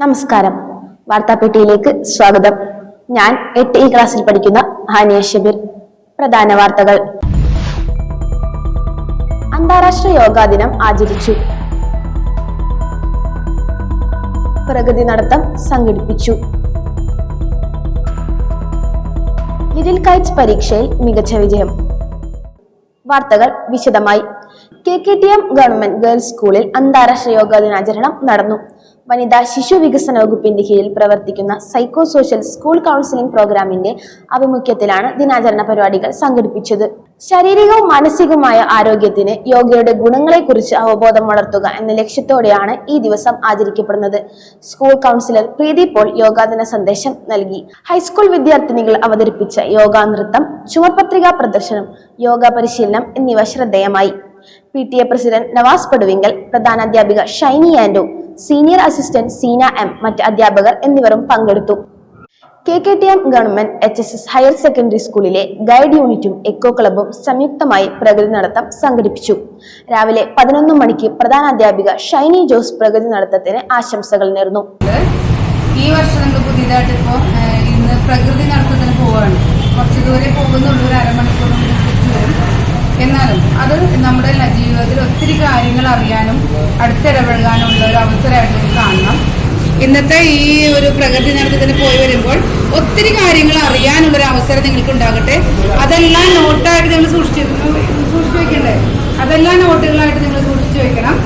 നമസ്കാരം. വാർത്താപ്പെട്ടിയിലേക്ക് സ്വാഗതം. ഞാൻ 8 ക്ലാസ്സിൽ പഠിക്കുന്ന ഹാനിയ ഷബീർ. പ്രധാന വാർത്തകൾ. അന്താരാഷ്ട്ര യോഗാ ദിനം ആചരിച്ചു. പ്രഗതി നടത്തം സംഘടിപ്പിച്ചു. ലിറ്റിൽ കൈറ്റ്സ് പരീക്ഷയിൽ മികച്ച വിജയം. വാർത്തകൾ വിശദമായി. KKTM ഗവൺമെന്റ് ഗേൾസ് സ്കൂളിൽ അന്താരാഷ്ട്ര യോഗാ ദിനാചരണം നടന്നു. വനിതാ ശിശു വികസന വകുപ്പിന്റെ കീഴിൽ പ്രവർത്തിക്കുന്ന സൈക്കോ സോഷ്യൽ സ്കൂൾ കൗൺസിലിംഗ് പ്രോഗ്രാമിന്റെ ആഭിമുഖ്യത്തിലാണ് ദിനാചരണ പരിപാടികൾ സംഘടിപ്പിച്ചത്. ശാരീരികവും മാനസികവുമായ ആരോഗ്യത്തിന് യോഗയുടെ ഗുണങ്ങളെക്കുറിച്ച് അവബോധം വളർത്തുക എന്ന ലക്ഷ്യത്തോടെയാണ് ഈ ദിവസം ആചരിക്കപ്പെടുന്നത്. സ്കൂൾ കൗൺസിലർ പ്രീതി പോൾ യോഗാദിന സന്ദേശം നൽകി. ഹൈസ്കൂൾ വിദ്യാർത്ഥിനികൾ അവതരിപ്പിച്ച യോഗാ നൃത്തം, ചുമർപത്രികാ പ്രദർശനം, യോഗ പരിശീലനം എന്നിവ ശ്രദ്ധേയമായി. PTA പ്രസിഡന്റ് നവാസ് പടുവിങ്കൽ, പ്രധാനാധ്യാപിക ഷൈനി ആൻഡോ, സീനിയർ അസിസ്റ്റന്റ് സീന M, മറ്റ് അധ്യാപകർ എന്നിവരും പങ്കെടുത്തു. KKTM government HSS higher secondary സ്കൂളിലെ ഗൈഡ് യൂണിറ്റും എക്കോ ക്ലബും സംയുക്തമായി പ്രഗതി നടത്തം സംഘടിപ്പിച്ചു. രാവിലെ 11 മണിക്ക് പ്രധാനാധ്യാപിക ഷൈനി ജോസ് പ്രഗതി നടത്തത്തിന് ആശംസകൾ നേർന്നു. ഈ വർഷം നമ്മൾ പുതിയതായിട്ട് ഇപ്പോൾ ഇന്ന് പ്രകൃതി നടത്തത്തിന് പോവുകയാണ്. കുറച്ച് ദൂരെ പോകുന്നുള്ളൂ, ഒരു അരമണിക്കൂർ വരും. എന്നാലും അത് നമ്മുടെ ജീവിതത്തിൽ ഒത്തിരി കാര്യങ്ങൾ അറിയാനും അടുത്തിടപഴകാനുള്ള ഒരു അവസരമായിട്ട് നമുക്ക് കാണണം. ഇന്നത്തെ ഈ ഒരു പ്രകൃതി നടത്തത്തിന് പോയി വരുമ്പോൾ ഒത്തിരി കാര്യങ്ങൾ അറിയാനുള്ളൊരു അവസരം നിങ്ങൾക്ക് ഉണ്ടാകട്ടെ. അതെല്ലാം നോട്ടായിട്ട് നിങ്ങൾ സൂക്ഷിച്ചു വെക്കണ്ടേ? അതെല്ലാം നോട്ടുകളായിട്ട് നിങ്ങൾ സൂക്ഷിച്ചു വെക്കണം.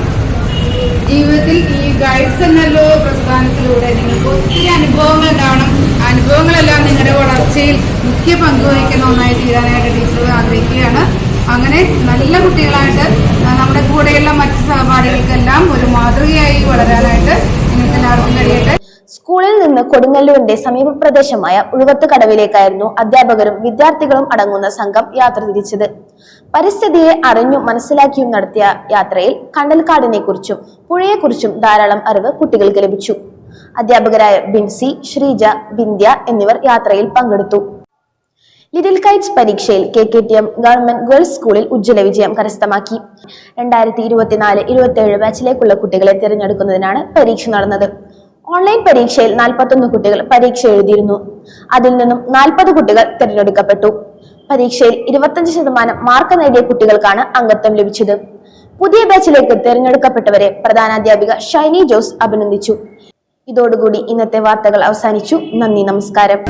ജീവിതത്തിൽ ഈ ഗൈഡ്സ് എന്നല്ലോ പ്രസ്ഥാനത്തിലൂടെ നിങ്ങൾക്ക് ഒത്തിരി അനുഭവങ്ങൾ ഉണ്ടാവണം. അനുഭവങ്ങളെല്ലാം നിങ്ങളുടെ വളർച്ചയിൽ മുഖ്യ പങ്കുവഹിക്കുന്ന ഒന്നായി തീരാനായിട്ട് ടീച്ചർ ആഗ്രഹിക്കുകയാണ്. അങ്ങനെ നല്ല കുട്ടികളായിട്ട് നമ്മുടെ കൂടെയുള്ള മറ്റ് സഹപാഠികൾക്കെല്ലാം ഒരു മാതൃകയായി വളരാനായിട്ട് നിങ്ങൾക്ക് എല്ലാവർക്കും കഴിയട്ടെ. സ്കൂളിൽ നിന്ന് കൊടുങ്ങല്ലൂരിന്റെ സമീപ പ്രദേശമായ ഉഴുവത്ത് കടവിലേക്കായിരുന്നു അധ്യാപകരും വിദ്യാർത്ഥികളും അടങ്ങുന്ന സംഘം യാത്ര തിരിച്ചത്. പരിസ്ഥിതിയെ അറിഞ്ഞും മനസ്സിലാക്കിയും നടത്തിയ യാത്രയിൽ കണ്ടൽക്കാടിനെ കുറിച്ചും പുഴയെക്കുറിച്ചും ധാരാളം അറിവ് കുട്ടികൾക്ക് ലഭിച്ചു. അധ്യാപകരായ ബിൻസി, ശ്രീജ, വിന്ധ്യ എന്നിവർ യാത്രയിൽ പങ്കെടുത്തു. ലിറ്റിൽ കൈറ്റ്സ് പരീക്ഷയിൽ KKTM ഗവൺമെന്റ് ഗേൾസ് സ്കൂളിൽ ഉജ്ജ്വല വിജയം കരസ്ഥമാക്കി. 2024-27 ബാച്ചിലേക്കുള്ള കുട്ടികളെ തിരഞ്ഞെടുക്കുന്നതിനാണ് പരീക്ഷ നടന്നത്. ഓൺലൈൻ പരീക്ഷയിൽ 41 കുട്ടികൾ പരീക്ഷ എഴുതിയിരുന്നു. അതിൽ നിന്നും 40 കുട്ടികൾ തിരഞ്ഞെടുക്കപ്പെട്ടു. പരീക്ഷയിൽ 25% മാർക്ക് നേടിയ കുട്ടികൾക്കാണ് അംഗത്വം ലഭിച്ചത്. പുതിയ ബാച്ചിലേക്ക് തിരഞ്ഞെടുക്കപ്പെട്ടവരെ പ്രധാനാധ്യാപിക ഷൈനി ജോസ് അഭിനന്ദിച്ചു. ഇതോടുകൂടി ഇന്നത്തെ വാർത്തകൾ അവസാനിച്ചു. നന്ദി, നമസ്കാരം.